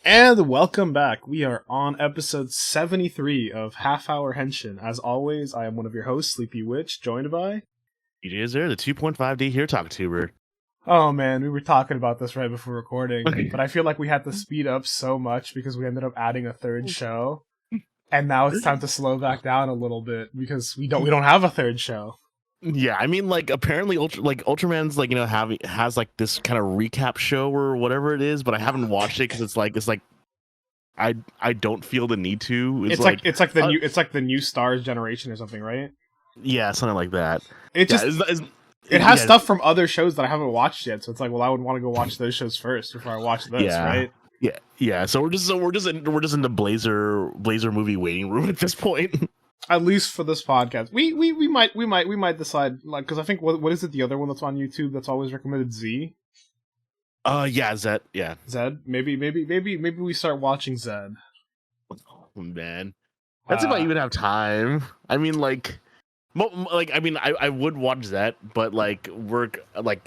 And welcome back. We are on episode 73 of Half Hour Henshin. As always, I am one of your hosts, Sleepy Witch, joined by... DJ Azure, the 2.5D here talk tuber. Oh man, we were talking about this right before recording, but I feel like we had to speed up so much because we ended up adding a third show. And now it's time to slow back down a little bit because we don't have a third show. Yeah, I mean, like apparently, Ultraman's like has like this kind of recap show or whatever it is, but I haven't watched it because it's like I don't feel the need to. It's like the new Stars generation or something, right? Yeah, something like that. It just it has stuff from other shows that I haven't watched yet, so it's like, well, I would want to go watch those shows first before I watch this, right? Yeah. So we're just in the Blazer movie waiting room at this point. At least for this podcast, we might decide, like, because I think what is it, the other one that's on YouTube that's always recommended, Z? Yeah, Zed. Yeah, Zed. Maybe we start watching Zed. Oh man, that's if I even have time. I mean, I would watch that, but we're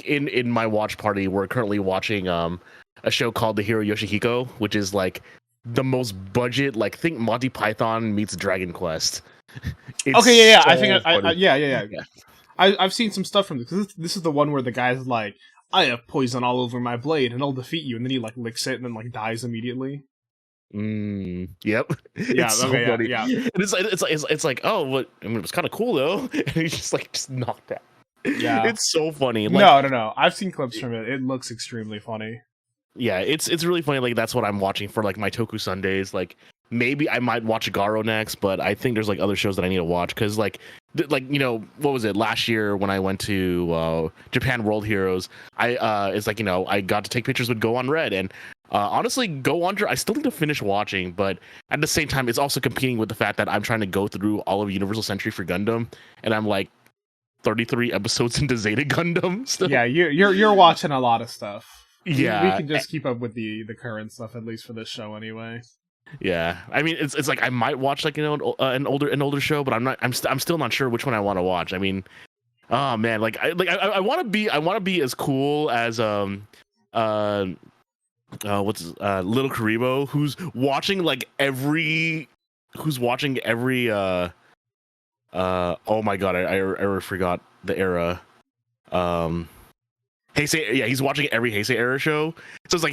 in my watch party. We're currently watching a show called The Hero Yoshihiko, which is like the most budget, think Monty Python meets Dragon Quest. Okay, yeah. So I think yeah. I've seen some stuff from this because this is the one where the guy's like, I have poison all over my blade and I'll defeat you, and then he licks it and then dies immediately. Yep. Yeah. It's so funny. Yeah. And it's like, oh, what? I mean, it was kind of cool though. And he's just knocked out. Yeah. It's so funny. No. I've seen clips from it. It looks extremely funny. Yeah, it's really funny. That's what I'm watching for my Toku Sundays. Maybe I might watch Garo next, but I think there's other shows that I need to watch because what was it last year when I went to Japan World Heroes? I got to take pictures with Go on Red, and honestly, Go on I still need to finish watching, but at the same time, it's also competing with the fact that I'm trying to go through all of Universal Century for Gundam, and I'm 33 episodes into Zeta Gundam. So. Yeah, you're watching a lot of stuff. Yeah, we can just keep up with the current stuff, at least for this show anyway. Yeah, I mean, it's I might watch an older show, but I'm still not sure which one I want to watch. I mean, oh man, I want to be as cool as Little Karibo, who's watching every oh my god, I forgot the era. Heisei, yeah, he's watching every Heisei era show. So it's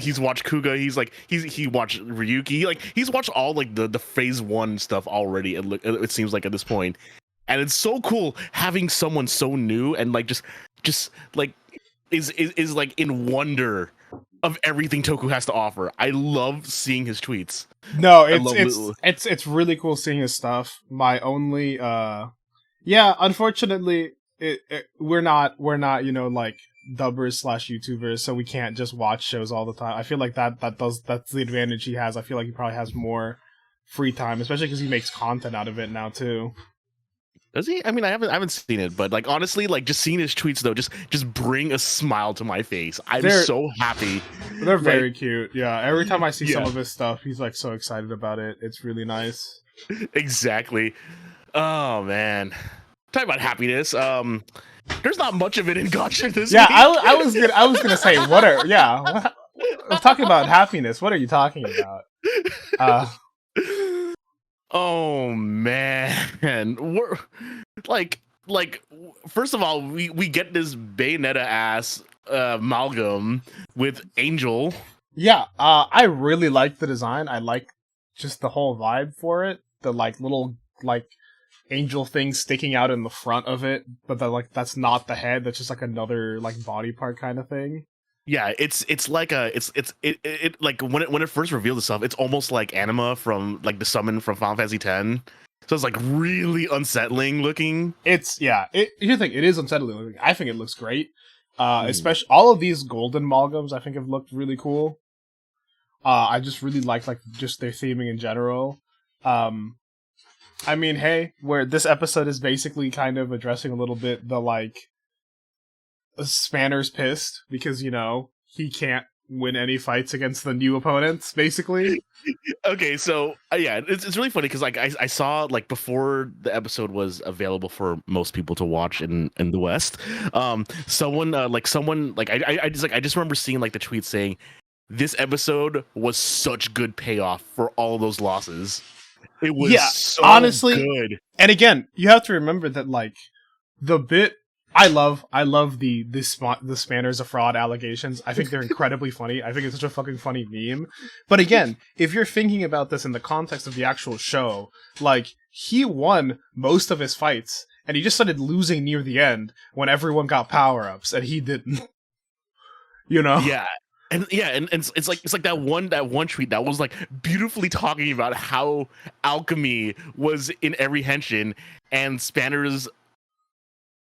he's watched Kuga, he watched Ryuki, he's watched all the phase 1 stuff already. It seems like at this point, and it's so cool having someone so new and just is in wonder of everything Toku has to offer. I love seeing his tweets. No, it's really cool seeing his stuff. My only unfortunately, we're not dubbers / YouTubers, so we can't just watch shows all the time. I feel like that's the advantage he has. I feel like he probably has more free time, especially because he makes content out of it now too. Does he? I mean, I haven't seen it, but honestly, just seeing his tweets though, just bring a smile to my face. I'm so happy. They're very cute. Yeah, every time I see some of his stuff, he's so excited about it. It's really nice. Exactly. Oh man, talk about happiness. There's not much of it in Gotcha this week. I was gonna say, I'm talking about happiness. What are you talking about? Oh man, we're first of all, we get this Bayonetta ass amalgam with Angel. Yeah, I really like the design. I like just the whole vibe for it. The little angel thing sticking out in the front of it, but that's not the head. That's just another body part kind of thing. Yeah, it's when it first revealed itself, it's almost like Anima from the summon from Final Fantasy X. So it's really unsettling looking. Here's the thing, it is unsettling looking. I think it looks great. Especially all of these golden amalgams I think have looked really cool. I just really like just their theming in general. I mean, hey, where this episode is basically kind of addressing a little bit the Spanner's pissed because he can't win any fights against the new opponents, basically. Okay, so it's really funny because I saw before the episode was available for most people to watch in the West, I just remember seeing the tweet saying this episode was such good payoff for all those losses. It was so honestly, good. And again, you have to remember that like the bit I love the Spanner's a fraud allegations. I think they're incredibly funny. I think it's such a fucking funny meme. But again, if you're thinking about this in the context of the actual show, like he won most of his fights and he just started losing near the end when everyone got power-ups and he didn't. You know? Yeah. And it's like that one tweet that was like beautifully talking about how alchemy was in every henshin and Spanner's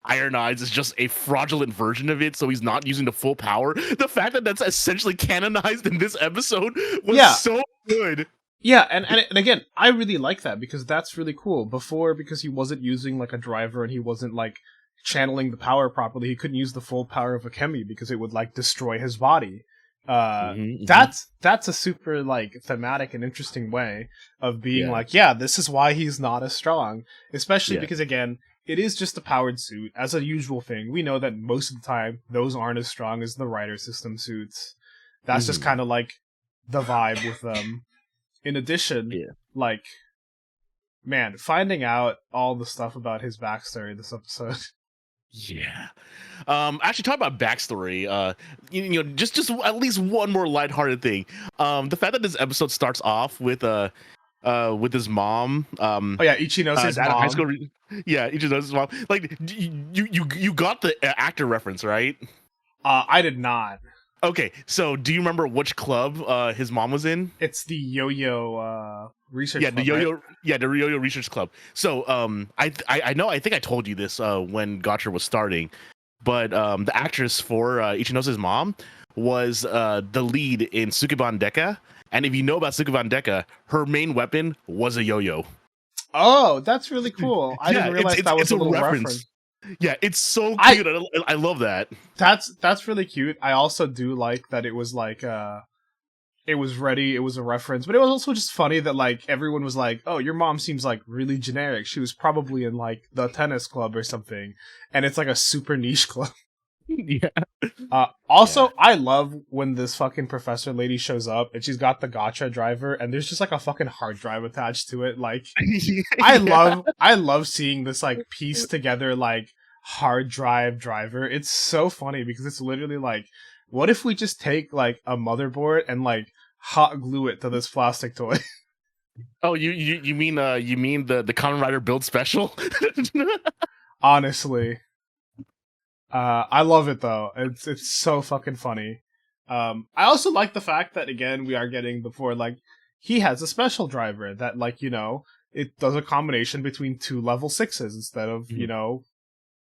Iron Eyes is just a fraudulent version of it, so he's not using the full power. The fact that that's essentially canonized in this episode was so good. Yeah, and again, I really like that because that's really cool. Before, because he wasn't using like a driver and he wasn't like channeling the power properly, he couldn't use the full power of Akemi because it would like destroy his body. That's a super like thematic and interesting way of being like, this is why he's not as strong, especially because again, it is just a powered suit. As a usual thing, we know that most of the time those aren't as strong as the Rider System suits. That's just kind of like the vibe with them. In addition, like, man, finding out all the stuff about his backstory this episode. Yeah. Actually, talk about backstory. You know, just at least one more lighthearted thing. The fact that this episode starts off with his mom. Ichinose mom. High school. Ichinose's mom. Like, you got the actor reference, right? I did not. Okay, so do you remember which club his mom was in? It's the Yo-Yo Research Club. The Yo-Yo Research Club. So I know I think I told you this when Gotcha was starting, but the actress for Ichinose's mom was the lead in Sukeban Deka, and if you know about Sukeban Deka, her main weapon was a yo-yo. Oh, that's really cool. I didn't realize that was a little reference. Yeah, it's so cute. I love that. That's really cute. I also do like that it was like it was ready, it was a reference, but it was also just funny that like everyone was like, "Oh, your mom seems like really generic. She was probably in like the tennis club or something." And it's like a super niche club. Yeah. I love when this fucking professor lady shows up and she's got the gotcha driver and there's just like a fucking hard drive attached to it. Like, I love seeing this like piece together like hard drive driver. It's so funny because it's literally like, what if we just take like a motherboard and like hot glue it to this plastic toy? Oh, you mean the Kamen Rider build special? Honestly. I love it though. It's so fucking funny. I also like the fact that again we are getting before like he has a special driver that like, you know, it does a combination between 2 level 6s instead of, you know,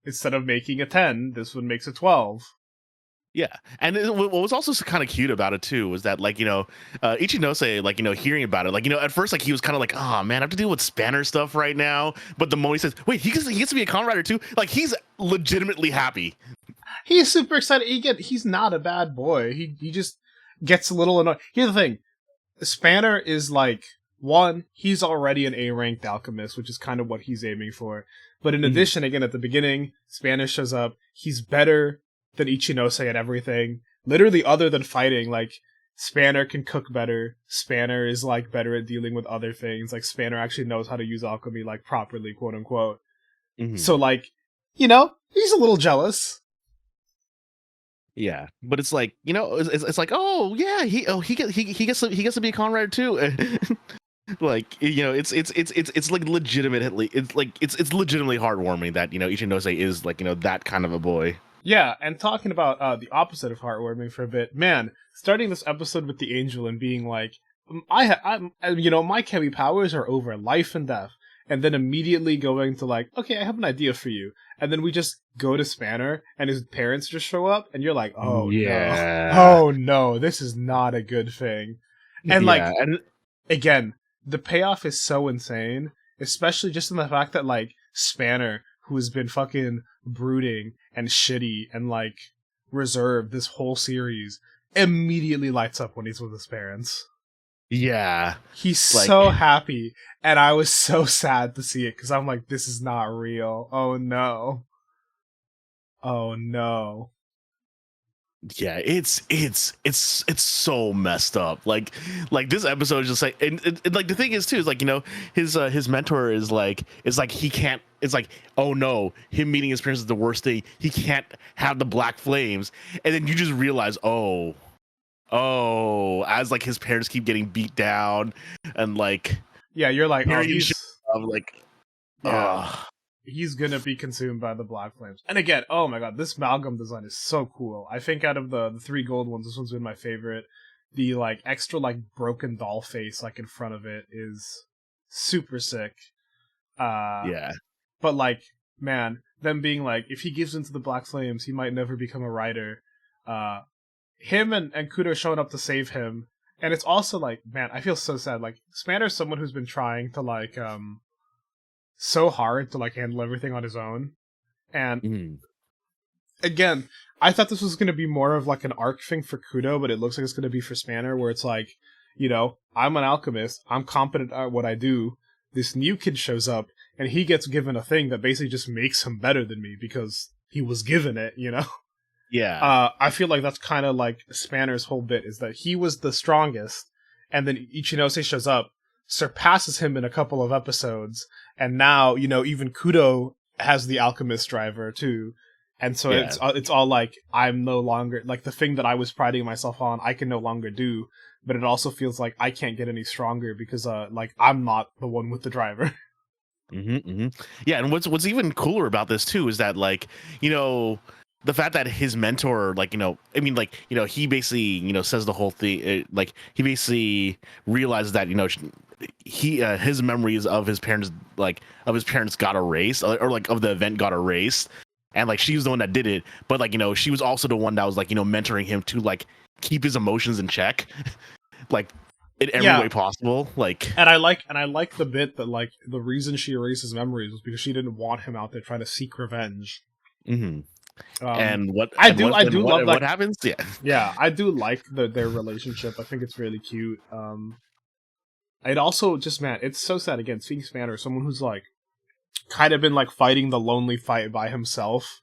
instead of making a 10, this one makes a 12. Yeah, and what was also kind of cute about it too was that like, you know, Ichinose, like, you know, hearing about it, like, you know, at first like he was kind of like, oh man, I have to deal with Spanner stuff right now, but the moment he says, wait, he gets to be a Kamen Rider too, like he's legitimately happy. He's super excited. He's not a bad boy. He just gets a little annoyed. Here's the thing, Spanner is like, one, he's already an A-ranked alchemist, which is kind of what he's aiming for. But in addition, again, at the beginning, Spanner shows up. He's better than Ichinose at everything. Literally, other than fighting, like, Spanner can cook better. Spanner is, like, better at dealing with other things. Like, Spanner actually knows how to use alchemy, like, properly, quote-unquote. So, like, you know, he's a little jealous. Yeah, but it's like, you know, it's like, oh yeah, he gets to be a Kamen Rider too. Like, you know, it's like legitimately, it's legitimately heartwarming that, you know, Ichinose is like, you know, that kind of a boy. Yeah, and talking about the opposite of heartwarming for a bit, man, starting this episode with the angel and being like, I'm you know, my Kemi powers are over life and death, and then immediately going to like, okay, I have an idea for you, and then we just go to Spanner, and his parents just show up, and you're like, oh no, oh no, this is not a good thing, and like, again, the payoff is so insane, especially just in the fact that like Spanner, who has been fucking brooding and shitty and like reserved this whole series, immediately lights up when he's with his parents. Yeah, he's like, so happy, and I was so sad to see it because I'm like, this is not real. Oh no. Yeah, it's so messed up. Like this episode is just like, and like the thing is too is like, you know, his mentor is like, it's like he can't. It's like, oh no, him meeting his parents is the worst thing. He can't have the black flames, and then you just realize, as like his parents keep getting beat down, and like Yeah, you're like, oh, he's like, yeah. He's gonna be consumed by the black flames. And again, oh my god, this amalgam design is so cool. I think out of the three gold ones, this one's been my favorite. The like extra like broken doll face like in front of it is super sick. yeah, But like, man, them being like, if he gives into the black flames, he might never become a writer. Him and Kudo showing up to save him. And it's also like, man, I feel so sad. Like, Spanner's someone who's been trying to like so hard to like handle everything on his own, and again, I thought this was going to be more of like an arc thing for Kudo, but it looks like it's going to be for Spanner, where it's like, you know, I'm an alchemist, I'm competent at what I do, this new kid shows up and he gets given a thing that basically just makes him better than me because he was given it, you know. I feel like that's kind of like Spanner's whole bit, is that he was the strongest, and then Ichinose shows up, surpasses him in a couple of episodes, and now, you know, even Kudo has the alchemist driver too, and so it's all like, I'm no longer like the thing that I was priding myself on, I can no longer do, but it also feels like I can't get any stronger because like I'm not the one with the driver. Yeah, and what's even cooler about this too is that, like, you know, the fact that his mentor, like, you know, I mean, like, you know, he basically, you know, says the whole thing, like, he basically realizes that, you know, he his memories of his parents, like, of his parents got erased, or like of the event got erased, and like she was the one that did it, but like, you know, she was also the one that was like, you know, mentoring him to like keep his emotions in check, like in every way possible. Like, and I like the bit that like the reason she erases memories was because she didn't want him out there trying to seek revenge. And what happens? Yeah, I do like their relationship. I think it's really cute. It also just, man, it's so sad again seeing Spanner, someone who's like kind of been like fighting the lonely fight by himself,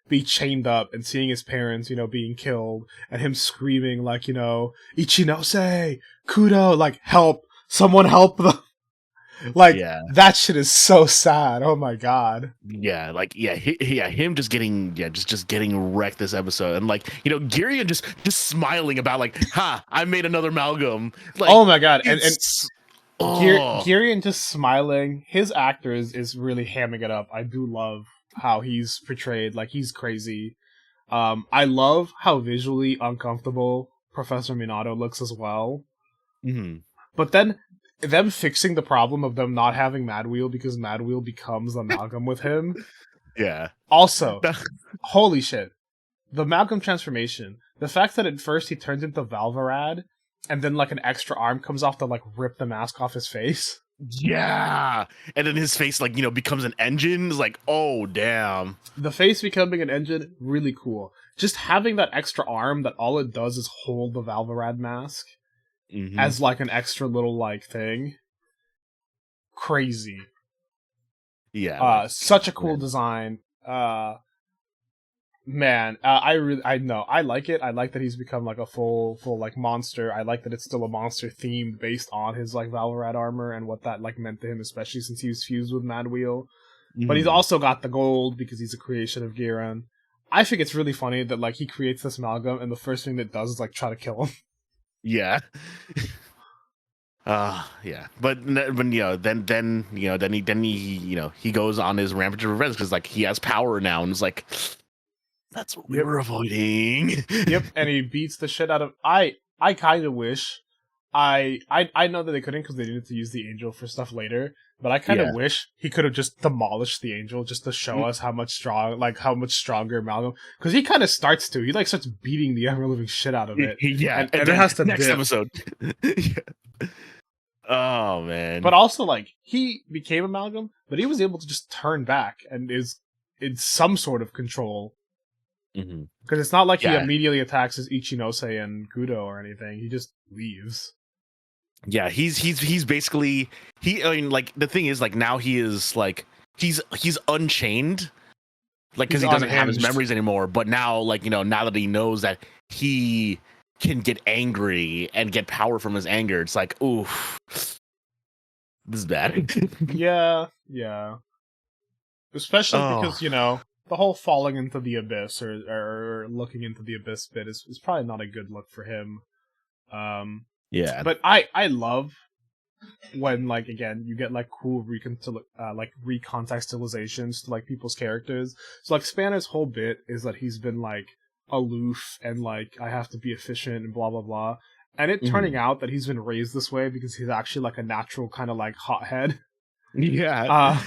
be chained up, and seeing his parents, you know, being killed, and him screaming like, you know, Ichinose, Kudo, like, help, someone help them. Like, that shit is so sad. Oh my god. Yeah, like, him just getting, just getting wrecked this episode, and like, you know, Girion just smiling about like, ha, I made another amalgam. Like, oh my god, and Girion just smiling. His actor is really hamming it up. I do love how he's portrayed. Like, he's crazy. I love how visually uncomfortable Professor Minato looks as well. But then them fixing the problem of them not having Mad Wheel because Mad Wheel becomes amalgam with him. Yeah. Also, holy shit. The amalgam transformation. The fact that at first he turns into Valvarad, and then like an extra arm comes off to like rip the mask off his face. Yeah. And then his face, like, you know, becomes an engine. It's like, oh, damn. The face becoming an engine, really cool. Just having that extra arm that all it does is hold the Valvarad mask as like an extra little like thing. Crazy. Yeah. Such a cool design. Man, I like it. I like that he's become like a full like monster. I like that it's still a monster themed based on his like Valvarad armor and what that like meant to him, especially since he was fused with Mad Wheel. But he's also got the gold because he's a creation of Giran. I think it's really funny that like he creates this amalgam and the first thing that does is like try to kill him. Yeah. Yeah. But you know, then he goes on his rampage of revenge because like he has power now, and it's like, that's what we were avoiding. Yep, and he beats the shit out of. I kind of wish. I know that they couldn't because they needed to use the angel for stuff later, but I kind of wish he could have just demolished the angel just to show us how much stronger Amalgam. Because he kind of starts beating the ever living shit out of it. Yeah, and it has to next episode. Yeah. Oh man! But also, like, he became Amalgam, but he was able to just turn back and is in some sort of control. Because it's not like he immediately attacks his Ichinose and Kudo or anything. He just leaves. Yeah, he's basically I mean, like, the thing is, like, now he is like he's unchained, like, because he doesn't have his memories anymore. But now, like, you know, now that he knows that he can get angry and get power from his anger. It's like, oof, this is bad. Yeah. Especially because, the whole falling into the abyss or looking into the abyss bit is probably not a good look for him. Yeah. But I love when, like, again, you get, like, cool recontextualizations to, like, people's characters. So, like, Spanner's whole bit is that he's been, like, aloof and, like, I have to be efficient and blah, blah, blah. And it turning out that he's been raised this way because he's actually, like, a natural kind of, like, hothead. Yeah.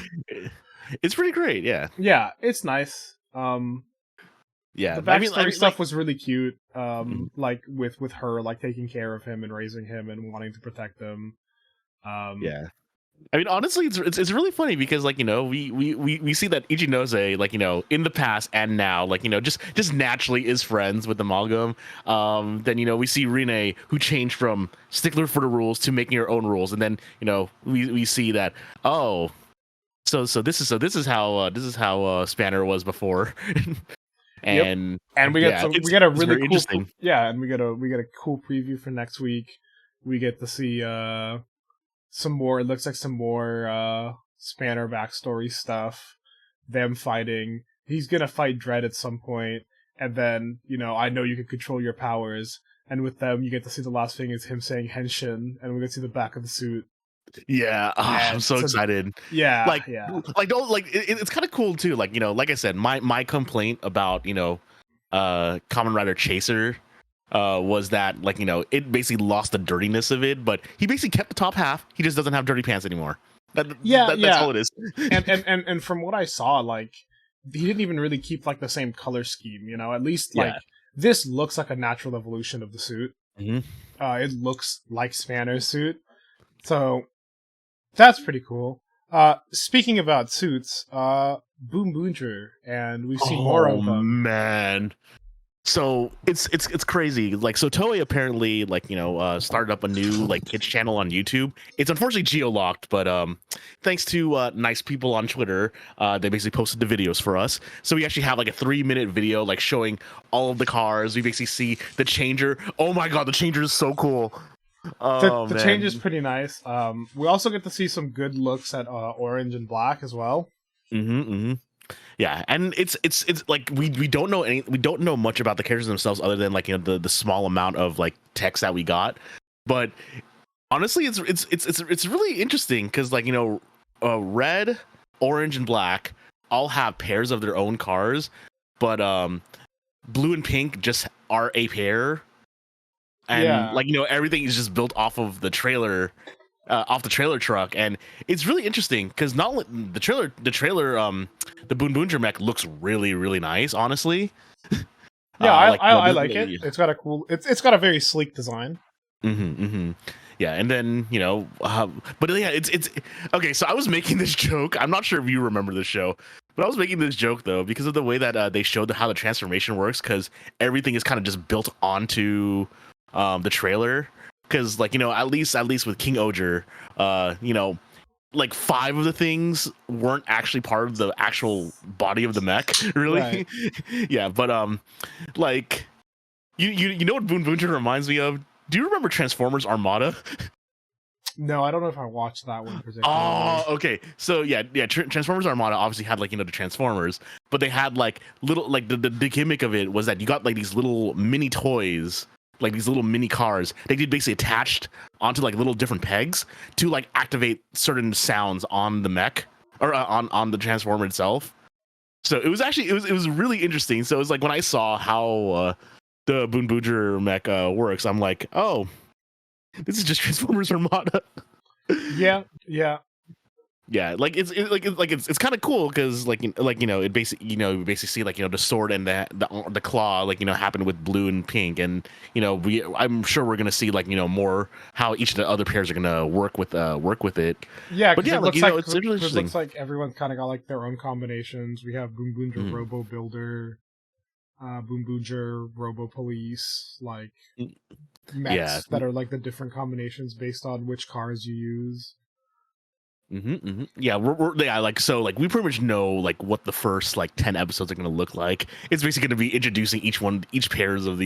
It's pretty great, yeah. Yeah, it's nice. Yeah. The backstory stuff was really cute. Like, with her, like, taking care of him and raising him and wanting to protect him. Yeah. I mean, honestly, it's really funny because, like, we see that Ichinose, like, in the past and now, like, just naturally is friends with Amalgam. Then, we see Rine, who changed from stickler for the rules to making her own rules, and then, we see that, oh, so this is how Spanner was before. And we get a really cool interesting. and we get a cool preview for next week. We get to see some more. It looks like some more Spanner backstory stuff. Them fighting. He's gonna fight Dread at some point, and then I know you can control your powers. And with them, you get to see the last thing is him saying Henshin, and we get to see the back of the suit. Yeah, I'm so excited. Yeah, it's kind of cool too. Like, like I said, my complaint about Kamen Rider Chaser was that, like, it basically lost the dirtiness of it, but he basically kept the top half. He just doesn't have dirty pants anymore. That's all it is. and from what I saw, like, he didn't even really keep, like, the same color scheme. At least like this looks like a natural evolution of the suit. It looks like Spanner's suit, so that's pretty cool. Speaking about suits, Boom Boonger, and we've seen more of them. Man. So it's crazy. Like, so Toei apparently, like, started up a new, like, kids channel on YouTube. It's unfortunately geo-locked, but thanks to nice people on Twitter, they basically posted the videos for us. So we actually have, like, a 3-minute video, like, showing all of the cars. We basically see the changer. Oh my god, the changer is so cool. The change is pretty nice. We also get to see some good looks at Orange and Black as well. Yeah, and it's like we don't know much about the characters themselves other than, like, the small amount of, like, text that we got. But honestly, it's really interesting because, like, Red, Orange, and Black all have pairs of their own cars, but Blue and Pink just are a pair. And like, everything is just built off of the trailer, off the trailer truck, and it's really interesting because not only the trailer, the Boon Boonger mech looks really, really nice, honestly. Yeah, I like it. It's got a cool. It's got a very sleek design. Yeah, and then but yeah, it's okay. So I was making this joke. I'm not sure if you remember this show, but I was making this joke though because of the way that they showed how the transformation works, because everything is kind of just built onto the trailer, because, like, at least with King Oger, like 5 of the things weren't actually part of the actual body of the mech, really. Right. Yeah, but like, you know what Boon Boonger reminds me of? Do you remember Transformers Armada? No, I don't know if I watched that one particularly. Oh, okay. So yeah. Transformers Armada obviously had, like, the Transformers, but they had, like, little, like, the gimmick of it was that you got, like, these little mini toys, like these little mini cars. They get basically attached onto, like, little different pegs to, like, activate certain sounds on the mech or on the Transformer itself. So it was actually it was really interesting. So it was like when I saw how the Boon Booger mech works, I'm like, oh, this is just Transformers Armada. Yeah. Like it's kind of cool because, like it basically you basically see, like, the sword and the claw, like, happen with Blue and Pink, and I'm sure we're gonna see, like, more how each of the other pairs are gonna work with it. Yeah, but yeah, like, it's interesting. It looks like everyone's kind of got, like, their own combinations. We have Boon Boonger Robo Builder, Boon Boonger Robo Police, like mechs that are, like, the different combinations based on which cars you use. Yeah, yeah, like so, like we pretty much know like what the first like 10 episodes are going to look like. It's basically going to be introducing each pair of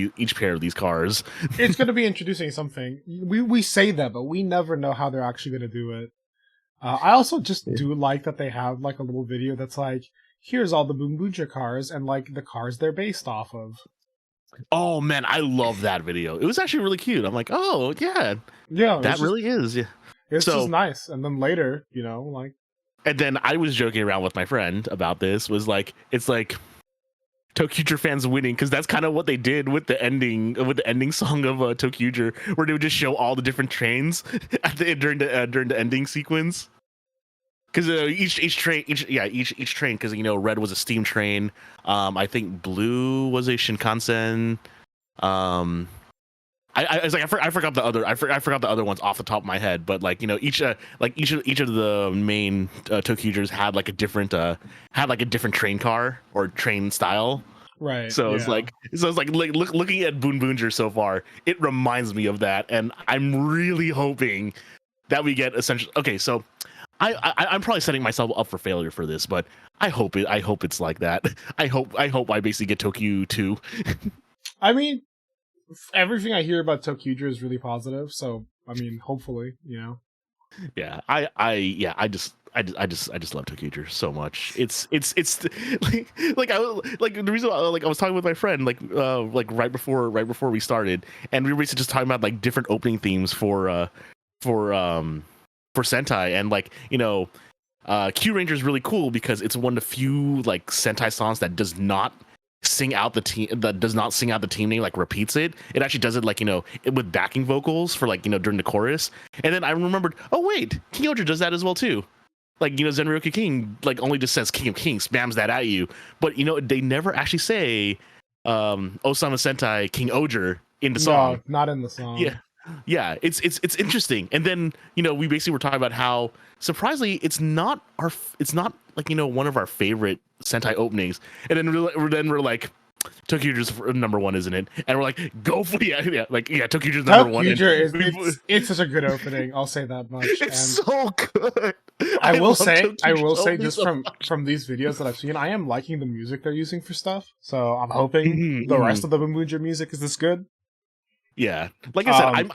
these cars. It's going to be introducing something. We say that, but we never know how they're actually going to do it. I also just do like that they have like a little video that's like, here's all the Boom Booja cars and like the cars they're based off of. Oh man, I love that video. It was actually really cute. I'm like, oh yeah, that really is. Yeah. It's just nice. And then later, like. And then I was joking around with my friend about this. Was like, it's like ToQger fans winning because that's kind of what they did with the ending song of ToQger, where they would just show all the different trains during the ending sequence. Because each train, because red was a steam train. I think blue was a Shinkansen. I forgot the other. I forgot the other ones off the top of my head. But like each of the main ToQgers had like a different train car or train style. Right. So it's like looking at Boon Boonger so far, it reminds me of that, and I'm really hoping that we get essentially. Okay, so I'm probably setting myself up for failure for this, but I hope it's like that. I hope I basically get Tokyo 2. I mean, everything I hear about ToQger is really positive, so I mean, hopefully, Yeah, I just love ToQger so much. It's like the reason why, like I was talking with my friend like right before we started, and we were basically just talking about like different opening themes for Sentai, and like Q Ranger is really cool because it's one of the few like Sentai songs that does not sing out the team name, like repeats it. It actually does it like with backing vocals for like during the chorus. And then I remembered, oh wait, King Oger does that as well too. Like Zenryoku King like only just says King of Kings, spams that at you, but they never actually say Osama Sentai King Oger in the song. No, not in the song. Yeah, it's interesting. And then we basically were talking about how surprisingly it's not like one of our favorite Sentai openings. And then we're like, ToQger's number one, isn't it? And we're like, go for ToQger's number one. It's such a good opening. I'll say that much. It's so good. I will say just from these videos that I've seen, I am liking the music they're using for stuff. So I'm hoping the rest of the Bambuja music is this good. Yeah, like I said,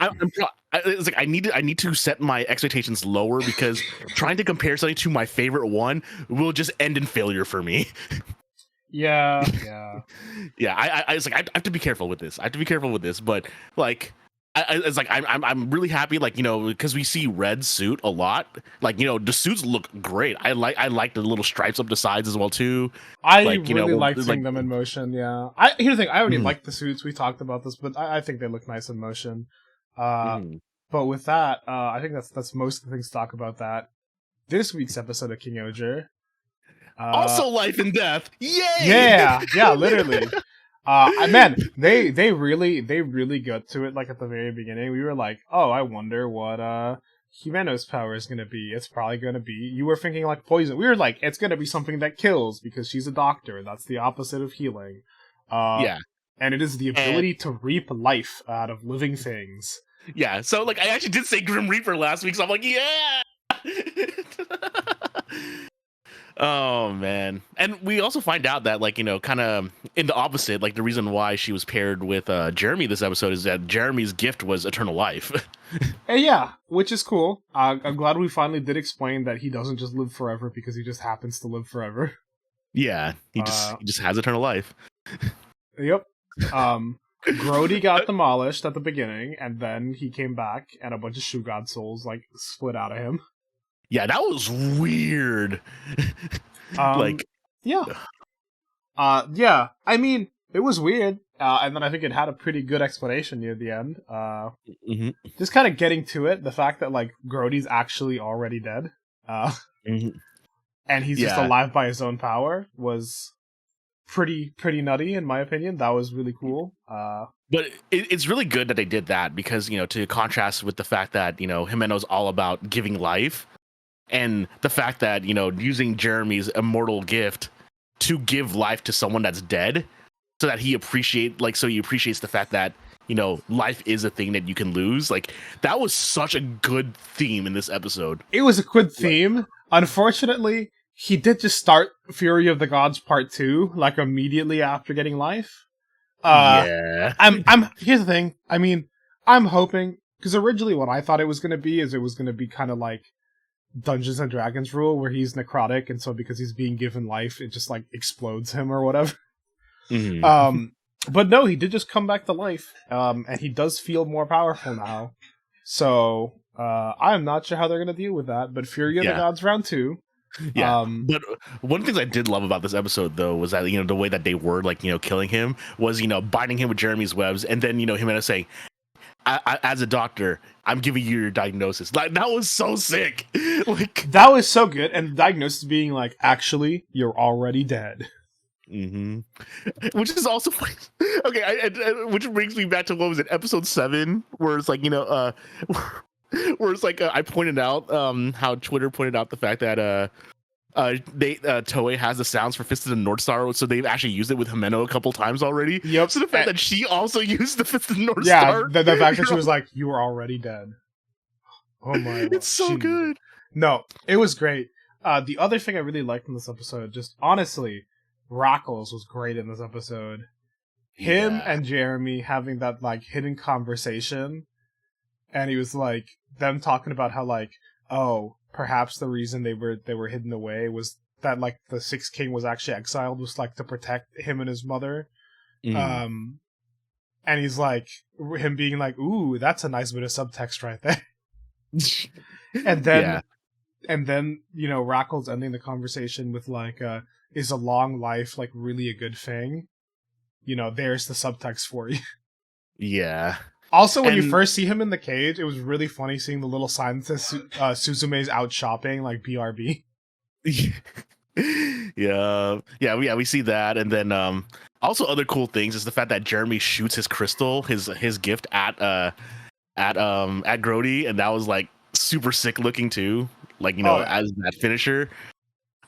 it's like I need to set my expectations lower because trying to compare something to my favorite one will just end in failure for me. Yeah. I was like, I have to be careful with this. But like, it's like I'm really happy, like because we see Red's suit a lot. Like the suits look great. I like the little stripes up the sides as well too. I really like seeing them in motion. Yeah. Here's the thing. I already like the suits. We talked about this, but I think they look nice in motion. But with that, I think that's most of the things to talk about that. This week's episode of King Oger. Also life and death. Yay! Yeah, literally. Man, they really got to it like at the very beginning. We were like, oh, I wonder what Himeno's power is gonna be. It's probably gonna be, you were thinking like poison. We were like, it's gonna be something that kills because she's a doctor. That's the opposite of healing. Yeah. And it is the ability to reap life out of living things. Yeah, so like I actually did say Grim Reaper last week, so I'm like, yeah. Oh man. And we also find out that like kind of in the opposite, like the reason why she was paired with Jeremy this episode is that Jeremy's gift was eternal life. Yeah, which is cool. I'm glad we finally did explain that he doesn't just live forever because he just happens to live forever. Yeah, he just has eternal life. Yep. Grody got demolished at the beginning, and then he came back, and a bunch of Shugad souls like split out of him. Yeah, that was weird. Yeah. Yeah. I mean, it was weird, and then I think it had a pretty good explanation near the end. Just kind of getting to it, the fact that like Grody's actually already dead, and he's just alive by his own power was pretty nutty in my opinion. That was really cool. But it's really good that they did that because to contrast with the fact that Himeno's all about giving life. And the fact that, using Jeremy's immortal gift to give life to someone that's dead so that he appreciates the fact that life is a thing that you can lose. Like that was such a good theme in this episode. It was a good theme. Unfortunately, he did just start Fury of the Gods Part 2, like immediately after getting life. Yeah. Here's the thing. I mean, I'm hoping, because originally what I thought it was going to be is it was going to be kind of like Dungeons and Dragons rule, where he's necrotic, and so because he's being given life, it just like explodes him or whatever. Mm-hmm. But no, he did just come back to life, and he does feel more powerful now. So, I'm not sure how they're going to deal with that, but Fury of the Gods Round 2. Yeah, but one of the things I did love about this episode, though, was that, the way that they were, like, killing him was, binding him with Jeremy's webs, and then, him and us saying, I, as a doctor, I'm giving you your diagnosis. Like, that was so sick. Like, that was so good, and the diagnosis being like, actually, you're already dead. Mm-hmm. Which is also funny. Okay, which brings me back to, what was it, episode 7, where it's like, where it's like I pointed out how Twitter pointed out the fact that Toei has the sounds for Fist of the North Star, so they've actually used it with Himeno a couple times already. Yep. So the fact that she also used the Fist of the North Star, the fact that she was like, you were already dead. Oh my! It's so good. No, it was great. The other thing I really liked in this episode, just honestly, Rackles was great in this episode. Him and Jeremy having that like hidden conversation, and he was like them talking about how like, oh, perhaps the reason they were hidden away was that like the Sixth King was actually exiled, was like to protect him and his mother. And he's like, him being like, ooh, that's a nice bit of subtext right there. and then Rackles ending the conversation with like, is a long life like really a good thing? There's the subtext for you. Yeah. Also, when you first see him in the cage, it was really funny seeing the little sign that says Suzume's out shopping, like BRB. We see that, and then also other cool things is the fact that Jeremy shoots his crystal, his gift at Grody, and that was like super sick looking too, like as that finisher.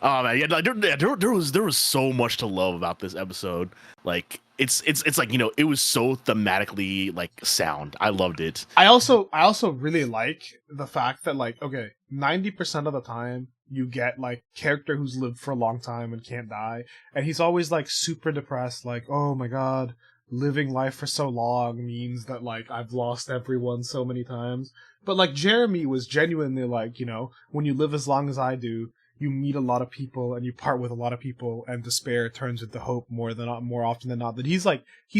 Oh man, there was so much to love about this episode. Like it's like it was so thematically like sound. I loved it. I also really like the fact that like 90% of the time you get like character who's lived for a long time and can't die, and he's always like super depressed, like, oh my god, living life for so long means that like I've lost everyone so many times. But like Jeremy was genuinely like, when you live as long as I do, you meet a lot of people and you part with a lot of people, and despair turns into hope more often than not. That he's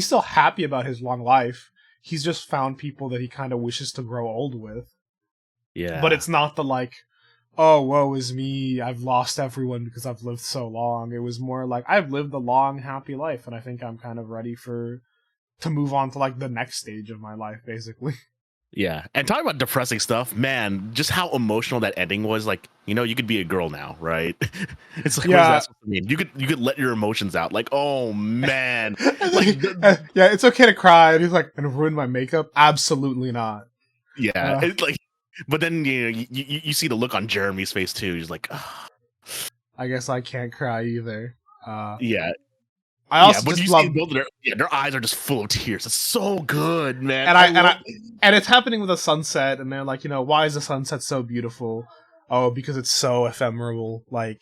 still happy about his long life. He's just found people that he kind of wishes to grow old with. Yeah. But it's not the like, oh, woe is me, I've lost everyone because I've lived so long. It was more like, I've lived a long, happy life, and I think I'm kind of ready to move on to like the next stage of my life, basically. Yeah, and talking about depressing stuff, man, just how emotional that ending was. Like, you could be a girl now, right? It's like, what does that supposed to mean? You could let your emotions out. Like, oh man, like, yeah, it's okay to cry. And he's like, and ruin my makeup? Absolutely not. Yeah, it's like, but then you see the look on Jeremy's face too. He's like, oh. I guess I can't cry either. Yeah. I also just love their eyes are just full of tears. It's so good, man. And it's happening with a sunset, and they're like, why is the sunset so beautiful? Oh, because it's so ephemeral. Like,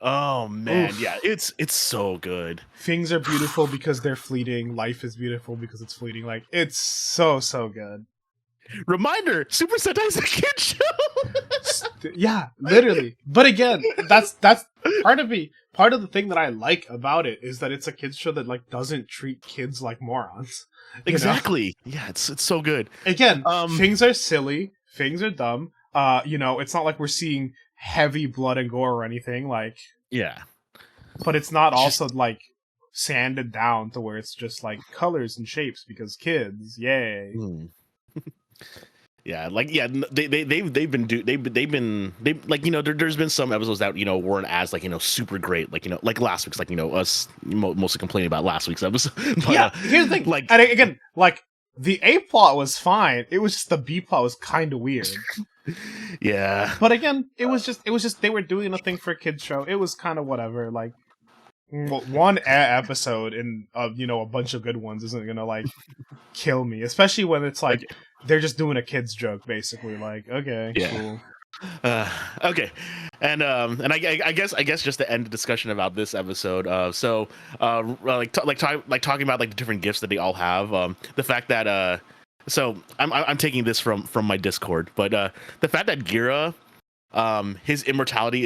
oh man, oof. Yeah, it's so good. Things are beautiful because they're fleeting. Life is beautiful because it's fleeting. Like, it's so good. Reminder: Super Sentai's a kid show. Yeah, literally. But again, that's part of me. Part of the thing that I like about it is that it's a kids show that like doesn't treat kids like morons. Exactly. Yeah, it's so good. Again, things are silly, things are dumb. It's not like we're seeing heavy blood and gore or anything. Like, yeah, but it's not also like sanded down to where it's just like colors and shapes because kids, yay. Yeah, like they've been there's been some episodes that weren't as like super great, like last week's, like us mostly complaining about last week's episode. But, yeah, here's the thing, like, and again, like the A plot was fine, it was just the B plot was kind of weird. Yeah, but again, it was just they were doing a thing for a kids show. It was kind of whatever. Like, Well, one episode in a bunch of good ones isn't gonna like kill me, especially when it's like they're just doing a kid's joke, basically. Like, okay, cool. Okay, and I guess just to end the discussion about this episode, talking about like the different gifts that they all have, the fact that so I'm taking this from my Discord, but the fact that Gira, his immortality,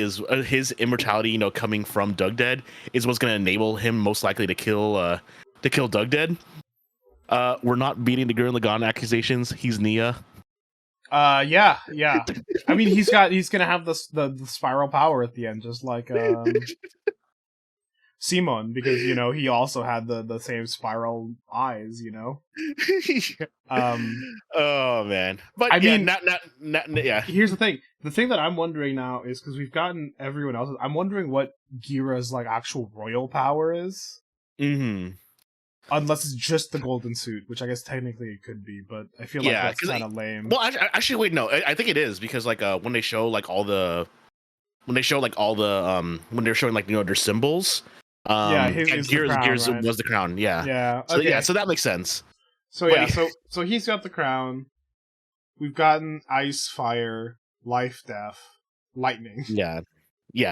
coming from Doug Dead is what's going to enable him most likely to kill Doug Dead. We're not beating the Gurren Lagann accusations. He's Nia. Yeah. I mean, he's gonna have the spiral power at the end, just like Simon, because he also had the same spiral eyes. Oh man, but I mean, not yeah. Here's the thing. The thing that I'm wondering now is because we've gotten everyone else's. I'm wondering what Gira's like actual royal power is. Mm-hmm. Unless it's just the golden suit, which I guess technically it could be, but I feel like that's kind of lame. Well, actually, wait, no, I think it is because like when they show like all the when they're showing like their symbols. Gears right? was the crown. Yeah. Yeah. Okay. So that makes sense. So so he's got the crown. We've gotten ice, fire, life, death, lightning. Yeah.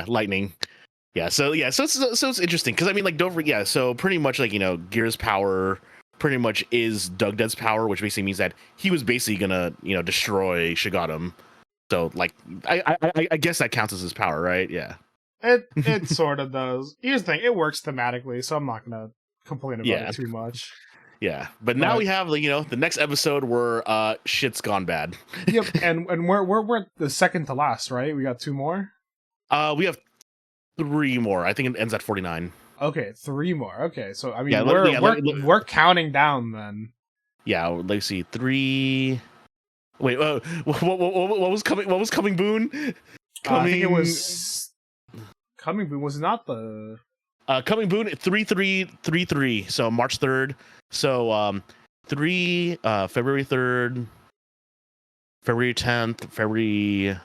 Lightning. Yeah, so it's interesting because I mean, like, don't forget. Yeah, so pretty much like Gear's power pretty much is Doug Dead's power, which basically means that he was basically gonna destroy Shigatum. So like, I guess that counts as his power, right? Yeah. It sort of does. Here's the thing: it works thematically, so I'm not gonna complain about it too much. Yeah, but now we have the next episode where shit's gone bad. Yep, and we're the second to last, right? We got 2 more. We have 3 more. I think it ends at 49. Okay, 3 more. Okay, so I mean, we're counting down then. Yeah, let's see. 3. Wait, what was coming? What was coming, Boone? I think it was coming Boone. Was not the coming Boone 3333. So March 3rd. So 3 February 3rd, February 10th, February.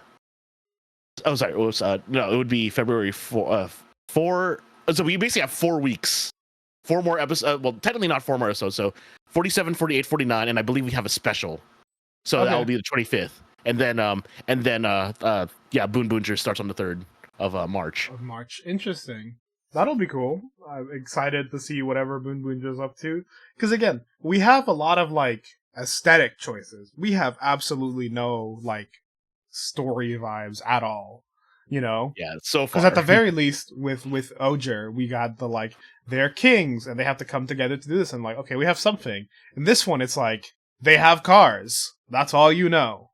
Oh, sorry. It was no. It would be February 4. So we basically have 4 weeks, 4 more episodes. Well, technically not 4 more episodes. So 47, 48, 49, and I believe we have a special. So that will be the 25th, and then Boon Boonger starts on the 3rd of March. Interesting. That'll be cool. I'm excited to see whatever Boon Boonger's up to. Because again, we have a lot of like aesthetic choices. We have absolutely no like story vibes at all. Yeah, so far. Because at the very least, with Azure, we got the like they're kings and they have to come together to do this. And like, okay, we have something. In this one, it's like they have cars. That's all you know.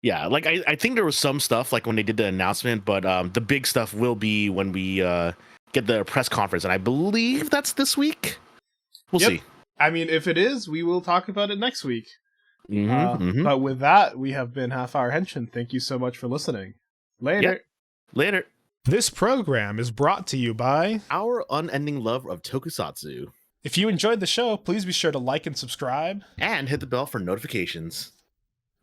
Yeah, like I think there was some stuff like when they did the announcement, but the big stuff will be when we get the press conference, and I believe that's this week. We'll see. I mean, if it is, we will talk about it next week. But with that, we have been Half Hour Henshin. Thank you so much for listening. Later. Yep. Later. This program is brought to you by our unending love of Tokusatsu. If you enjoyed the show, please be sure to like and subscribe. And hit the bell for notifications.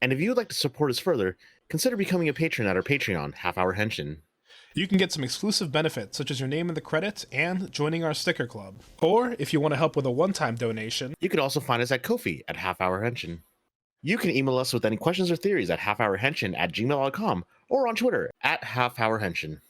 And if you would like to support us further, consider becoming a patron at our Patreon, Half Hour Henshin. You can get some exclusive benefits, such as your name in the credits and joining our sticker club. Or, if you want to help with a one-time donation, you can also find us at Ko-fi at Half Hour Henshin. You can email us with any questions or theories at halfhourhenshin@gmail.com or on Twitter at halfhourhenshin.